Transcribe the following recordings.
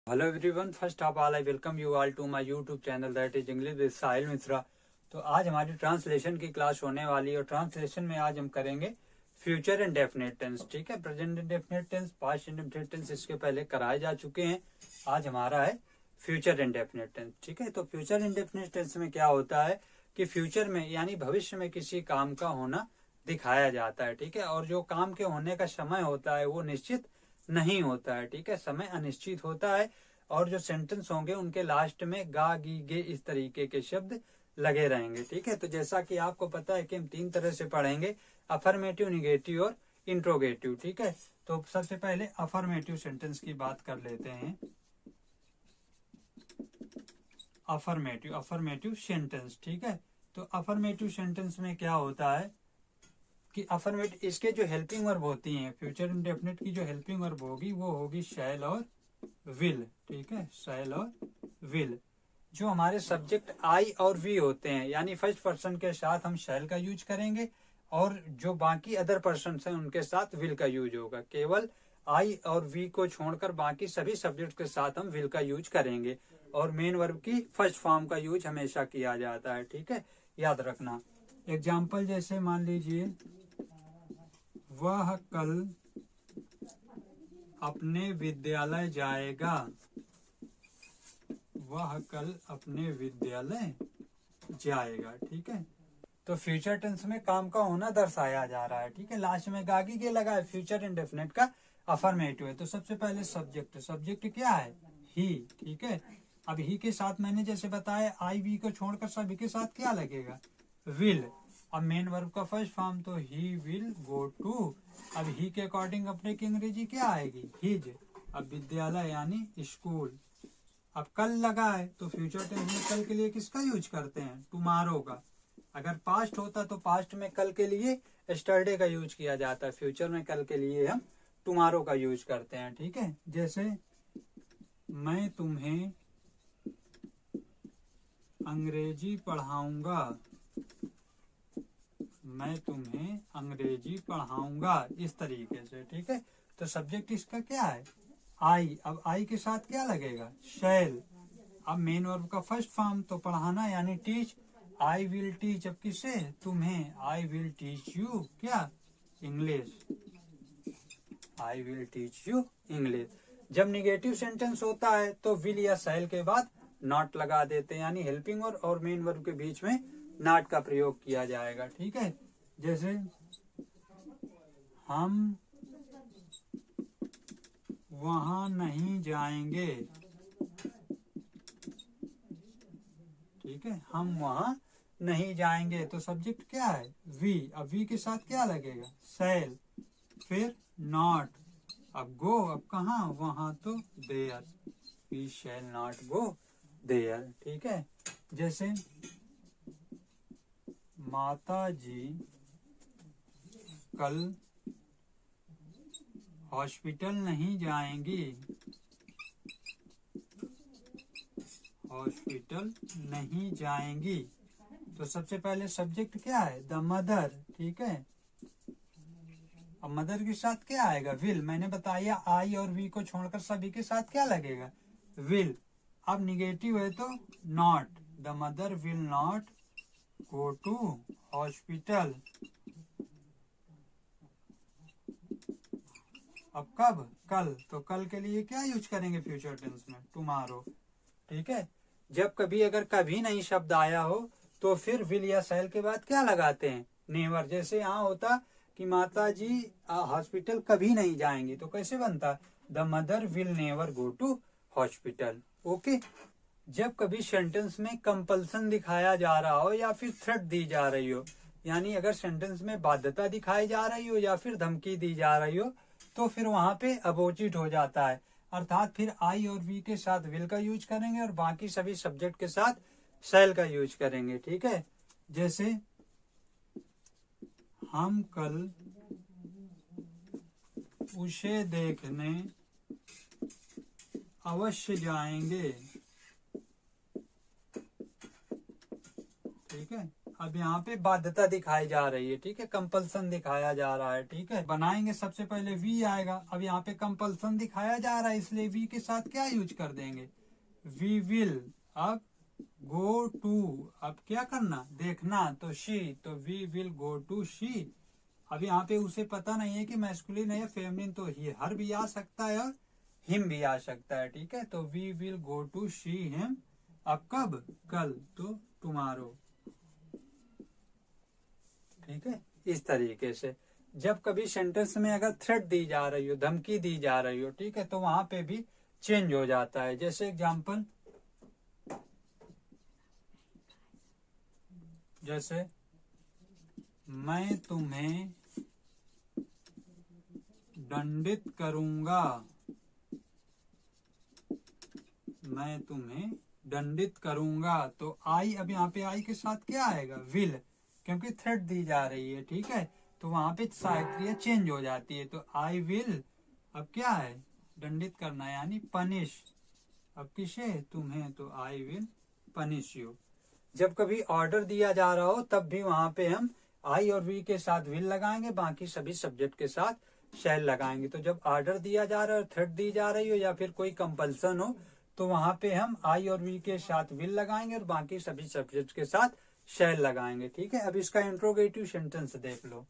Hello everyone, first of all I welcome you all to my YouTube channel that is English with Sahil Mishra. तो आज हमारी translation की class होने वाली है और ट्रांसलेशन में आज हम करेंगे फ्यूचर इंडेफिनिट टेंस। ठीक है, present indefinite tense, past indefinite tense इसके पहले कराए जा चुके हैं। आज हमारा है फ्यूचर इंडेफिनिट टेंस। ठीक है, तो फ्यूचर इंडेफिनिट टेंस में क्या होता है कि फ्यूचर में यानी भविष्य में किसी काम का होना दिखाया जाता है। ठीक है, और जो काम के होने का समय होता है वो निश्चित नहीं होता है। ठीक है, समय अनिश्चित होता है और जो सेंटेंस होंगे उनके लास्ट में गा गी गे इस तरीके के शब्द लगे रहेंगे। ठीक है, तो जैसा कि आपको पता है कि हम तीन तरह से पढ़ेंगे, अफर्मेटिव, निगेटिव और इंट्रोगेटिव। ठीक है, तो सबसे पहले अफर्मेटिव सेंटेंस की बात कर लेते हैं। Affirmative sentence. ठीक है, तो अफर्मेटिव सेंटेंस में क्या होता है कि अफर्मेटिव, इसके जो हेल्पिंग वर्ब होती हैं, फ्यूचर इंडेफिनिट की जो हेल्पिंग वर्ब होगी वो होगी शैल और विल। ठीक है, शैल और विल। जो हमारे सब्जेक्ट आई और वी होते हैं यानी फर्स्ट पर्सन के साथ हम शैल का यूज करेंगे और जो बाकी अदर पर्सन हैं उनके साथ विल का यूज होगा। केवल आई और वी को छोड़कर बाकी सभी सब्जेक्ट के साथ हम विल का यूज करेंगे और मेन वर्ब की फर्स्ट फॉर्म का यूज हमेशा किया जाता है। ठीक है, याद रखना। एग्जाम्पल जैसे मान लीजिए, वह कल अपने विद्यालय जाएगा। वह कल अपने विद्यालय जाएगा। ठीक है, तो फ्यूचर टेंस में काम का होना दर्शाया जा रहा है। ठीक है, लास्ट में गागी के लगा है, फ्यूचर इंडेफिनिट का अफर्मेटिव है। तो सबसे पहले सब्जेक्ट क्या है? ही। ठीक है, अब ही के साथ मैंने जैसे बताया आई वी को छोड़कर सभी के साथ क्या लगेगा? विल। अब मेन वर्ब का फर्स्ट फॉर्म तो ही विल गो टू। अब ही के अकॉर्डिंग अपने की अंग्रेजी क्या आएगी? हिज। अब विद्यालय यानी स्कूल। अब कल लगा है तो फ्यूचर टेंस में कल के लिए किसका यूज करते हैं? टुमारो का। अगर पास्ट होता तो पास्ट में कल के लिए यस्टरडे का यूज किया जाता है, फ्यूचर में कल के लिए हम टुमारो का यूज करते हैं। ठीक है, जैसे मैं तुम्हें अंग्रेजी पढ़ाऊंगा। मैं तुम्हें अंग्रेजी पढ़ाऊंगा इस तरीके से। ठीक है, तो सब्जेक्ट इसका क्या है? आई। अब आई के साथ क्या लगेगा? शैल। अब मेन वर्ब का फर्स्ट फॉर्म तो पढ़ाना यानी टीच। I will teach. अब किसे? तुम्हें। आई विल टीच यू क्या? English. I will teach you English. जब निगेटिव सेंटेंस होता है तो विल या शैल के बाद नॉट लगा देते हैं यानी हेल्पिंग वर्ब और मेन वर्ब के बीच में नॉट का प्रयोग किया जाएगा। ठीक है, जैसे हम वहां नहीं जाएंगे। ठीक है, हम वहां नहीं जाएंगे तो सब्जेक्ट क्या है? वी। अब वी के साथ क्या लगेगा? शैल। फिर नॉट। अब गो। अब कहा? वहां तो there. We shall not go there. ठीक है, जैसे माता जी कल हॉस्पिटल नहीं जाएंगी। हॉस्पिटल नहीं जाएंगी तो सबसे पहले सब्जेक्ट क्या है? The mother. ठीक है, अब मदर के साथ क्या आएगा? विल। मैंने बताया आई और वी को छोड़कर सभी के साथ क्या लगेगा? विल। अब निगेटिव है तो not. The mother will not go to hospital. अब कब? कल। तो कल के लिए क्या यूज करेंगे फ्यूचर टेंस में? टुमारो। ठीक है, जब कभी अगर कभी नहीं शब्द आया हो तो फिर विल या शैल के बाद क्या लगाते हैं? नेवर। जैसे यहाँ होता कि माता जी हॉस्पिटल कभी नहीं जाएंगी तो कैसे बनता? The mother will never go to hospital. Okay, जब कभी सेंटेंस में कंपल्सन दिखाया जा रहा हो या फिर थ्रेट दी जा रही हो, यानी अगर सेंटेंस में बाध्यता दिखाई जा रही हो या फिर धमकी दी जा रही हो तो फिर वहां पे अपोजिट हो जाता है, अर्थात फिर आई और वी के साथ विल का यूज करेंगे और बाकी सभी सब्जेक्ट के साथ शैल का यूज करेंगे। ठीक है, जैसे हम कल उसे देखने अवश्य जाएंगे। ठीक है, अब यहाँ पे बाध्यता दिखाई जा रही है, ठीक है, कंपल्सन दिखाया जा रहा है, ठीक है। बनाएंगे सबसे पहले वी आएगा। अब यहाँ पे कंपल्सन दिखाया जा रहा है, इसलिए वी के साथ क्या यूज कर देंगे, वी विल। अब गो टू, अब क्या करना, देखना, तो शी, तो we will go to she. अब यहाँ पे उसे पता नहीं है कि मैस्कुलिन है या फेमिनिन, तो ही हर भी आ सकता है और हिम भी आ सकता है, ठीक है। तो we will go to she him. अब कब, कल, तो टुमारो, ठीक है। इस तरीके से जब कभी सेंटेंस में अगर थ्रेट दी जा रही हो, धमकी दी जा रही हो, ठीक है, तो वहां पे भी चेंज हो जाता है। जैसे एग्जाम्पल, जैसे मैं तुम्हें दंडित करूंगा, मैं तुम्हें दंडित करूंगा, तो आई, अब यहाँ पे आई के साथ क्या आएगा, विल, क्योंकि थ्रेट दी जा रही है, ठीक है। तो वहां पे सहायक क्रिया चेंज हो जाती है, तो आई विल, अब क्या है, दंडित करना यानी पनिश। अब किसे, तुम्हें, तो आई विल पनिश यू। जब कभी ऑर्डर दिया जा रहा हो तब भी वहां पे हम आई और वी के साथ विल लगाएंगे, बाकी सभी सब्जेक्ट के साथ शैल लगाएंगे। तो जब ऑर्डर दिया जा रहा है, थ्रेट दी जा रही हो या फिर कोई कंपल्सन हो, तो वहां पे हम आई और वी के साथ विल लगाएंगे और बाकी सभी सब्जेक्ट के साथ शैल लगाएंगे, ठीक है। अब इसका इंट्रोगेटिव सेंटेंस देख लो।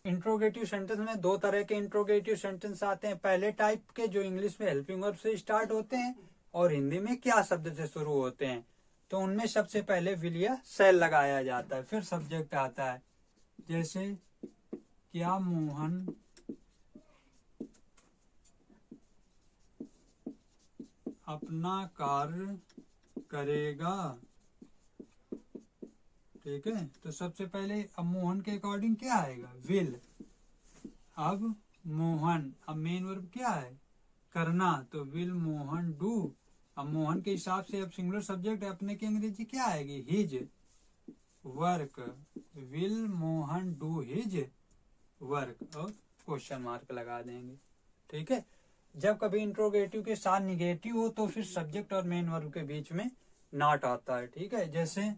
इंट्रोगेटिव सेंटेंस में दो तरह के इंट्रोगेटिव सेंटेंस आते हैं। पहले टाइप के जो इंग्लिश में हेल्पिंग वर्ब से स्टार्ट होते हैं और हिंदी में क्या शब्द से शुरू होते हैं। तो उनमें सबसे पहले विल या शैल लगाया जाता है, फिर सब्जेक्ट आता है। जैसे क्या मोहन अपना कार्य करेगा, ठीक है। तो सबसे पहले अब मोहन के अकॉर्डिंग क्या आएगा, विल। अब मोहन, अब मेन वर्ब क्या है, करना, तो विल मोहन डू। अब मोहन के हिसाब से अब सिंगुलर सब्जेक्ट अपने की अंग्रेजी क्या आएगी, his work, will Mohan do his work, और क्वेश्चन मार्क लगा देंगे, ठीक है। जब कभी इंट्रोगेटिव के साथ निगेटिव हो तो फिर सब्जेक्ट और मेन वर्ब के बीच में नॉट आता है, ठीक है। जैसे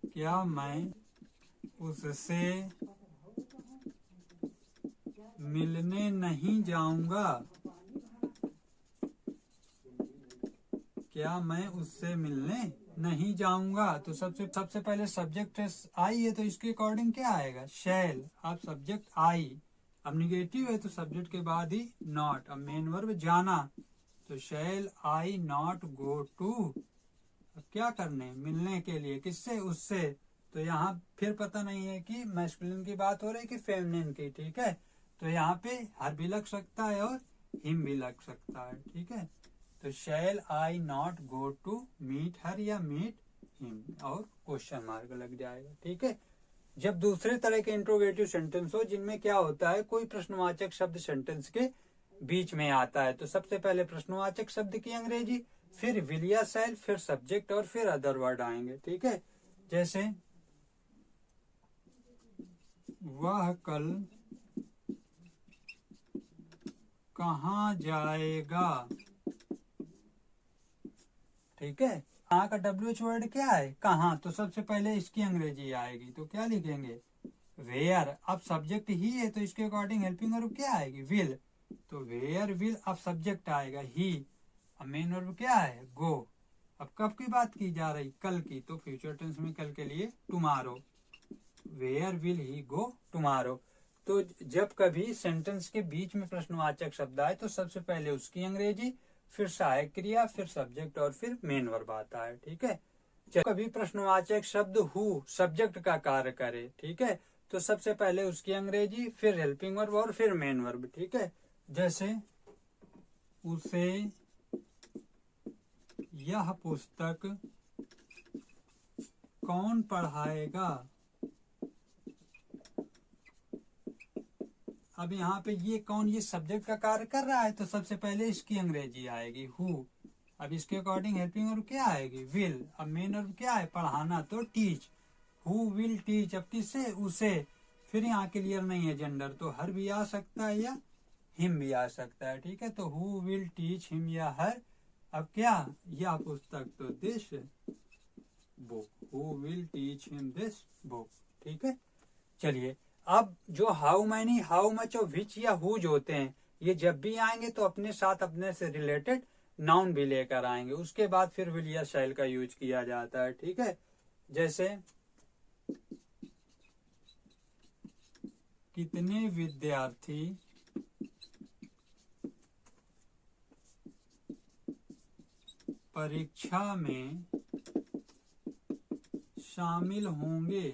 क्या मैं उससे मिलने नहीं जाऊंगा, क्या मैं उससे मिलने नहीं जाऊंगा। तो सबसे पहले सब्जेक्ट आई है, तो इसके अकॉर्डिंग क्या आएगा, शैल। अब सब्जेक्ट आई, अब निगेटिव है तो सब्जेक्ट के बाद ही नॉट। अब मेन वर्ब जाना, तो shall I not go to, अब क्या करने, मिलने के लिए, किससे, उससे। तो यहाँ फिर पता नहीं है कि मैस्कुलिन की बात हो रही है कि फेमिनिन की, ठीक है। तो यहाँ पे हर भी लग सकता है और हिम भी लग सकता है, ठीक है। तो shall I not go to meet her या मीट हिम, और क्वेश्चन मार्क लग जाएगा, ठीक है। जब दूसरे तरह के इंट्रोगेटिव सेंटेंस हो जिनमें क्या होता है, कोई प्रश्नवाचक शब्द सेंटेंस के बीच में आता है, तो सबसे पहले प्रश्नवाचक शब्द की अंग्रेजी, फिर विल या शैल, फिर सब्जेक्ट और फिर अदर वर्ड आएंगे, ठीक है। जैसे वह कल कहाँ जाएगा, ठीक है। कहाँ का WH वर्ड क्या है, कहाँ, तो सबसे पहले इसकी अंग्रेजी आएगी, तो क्या लिखेंगे, वेयर। अब सब्जेक्ट ही है तो इसके अकॉर्डिंग हेल्पिंग वर्ब क्या आएगी, विल, तो वेयर विल। अब सब्जेक्ट आएगा ही, अब मेन वर्ब क्या है, गो। अब कब की बात की जा रही, कल की, तो फ्यूचर टेंस में कल के लिए tomorrow, where will he go tomorrow. तो जब कभी सेंटेंस के बीच में प्रश्नवाचक शब्द आए तो सबसे पहले उसकी अंग्रेजी, फिर सहायक क्रिया, फिर सब्जेक्ट और फिर मेन वर्ब आता है, ठीक है। जब कभी प्रश्नवाचक शब्द हु सब्जेक्ट का कार्य करे, ठीक है, तो सबसे पहले उसकी अंग्रेजी, फिर हेल्पिंग वर्ब और फिर मेन वर्ब, ठीक है। जैसे उसे यह पुस्तक कौन पढ़ाएगा। अब यहाँ पे ये कौन, ये सब्जेक्ट का कार्य कर रहा है, तो सबसे पहले इसकी अंग्रेजी आएगी हु। अब इसके अकॉर्डिंग हेल्पिंग वर्ब क्या आएगी, विल। अब मेन वर्ब क्या है, पढ़ाना, तो टीच, हु विल टीच। अब किससे, उसे। फिर यहाँ क्लियर नहीं है जेंडर, तो हर भी आ सकता है या हिम भी आ सकता है, ठीक है। तो हु विल टीच हिम या हर। अब क्या, यह पुस्तक, तो this book, who will teach him this book. ठीक है, चलिए अब जो हाउ मैनी, हाउ मच और विच या हुज होते हैं, ये जब भी आएंगे तो अपने साथ अपने से रिलेटेड नाउन भी लेकर आएंगे। उसके बाद फिर विल या शैल का यूज किया जाता है। ठीक है, जैसे कितने विद्यार्थी परीक्षा में शामिल होंगे,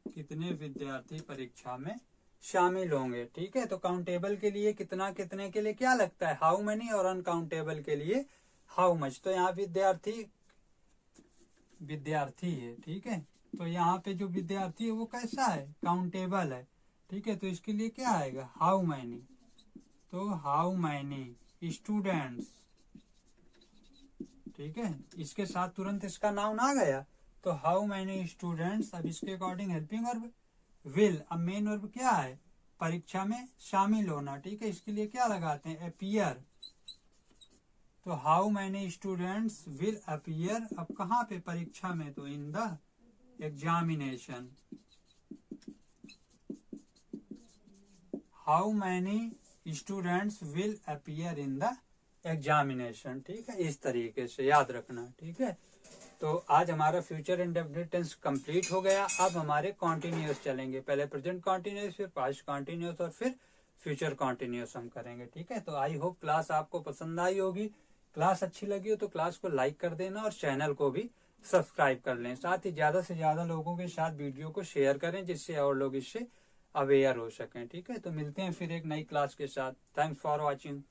कितने विद्यार्थी परीक्षा में शामिल होंगे। ठीक है, तो काउंटेबल के लिए कितना, कितने के लिए क्या लगता है हाउ मेनी, और अनकाउंटेबल के लिए हाउ मच। तो यहाँ विद्यार्थी विद्यार्थी है। ठीक है, तो यहाँ पे जो विद्यार्थी है वो कैसा है, काउंटेबल है। ठीक है, तो इसके लिए क्या आएगा, हाउ मैनी। तो हाउ मैनी स्टूडेंट्स। ठीक है, इसके साथ तुरंत इसका नाउन आ गया, तो हाउ मैनी स्टूडेंट्स। अब इसके अकॉर्डिंग हेल्पिंग वर्ब विल। अब मेन वर्ब क्या है, परीक्षा में शामिल होना। ठीक है, इसके लिए क्या लगाते हैं, अपीयर। तो how many students will appear, अब कहाँ पे, परीक्षा में, तो in the examination. How many students will appear in the examination. ठीक है, इस तरीके से याद रखना। ठीक है, तो आज हमारा फ्यूचर इंडेफिनिट टेंस कंप्लीट हो गया। अब हमारे कॉन्टिन्यूस चलेंगे, पहले प्रेजेंट कॉन्टिन्यूस, फिर पास्ट कॉन्टिन्यूस, और फिर फ्यूचर कॉन्टिन्यूस हम करेंगे। ठीक है, तो आई होप क्लास आपको पसंद आई होगी। क्लास अच्छी लगी हो तो क्लास को लाइक कर देना और चैनल को भी सब्सक्राइब कर लें। साथ ही ज्यादा से ज्यादा लोगों के साथ वीडियो को शेयर करें, जिससे और लोग इससे अवेयर हो सकें। ठीक है, तो मिलते हैं फिर एक नई क्लास के साथ। Thanks for watching.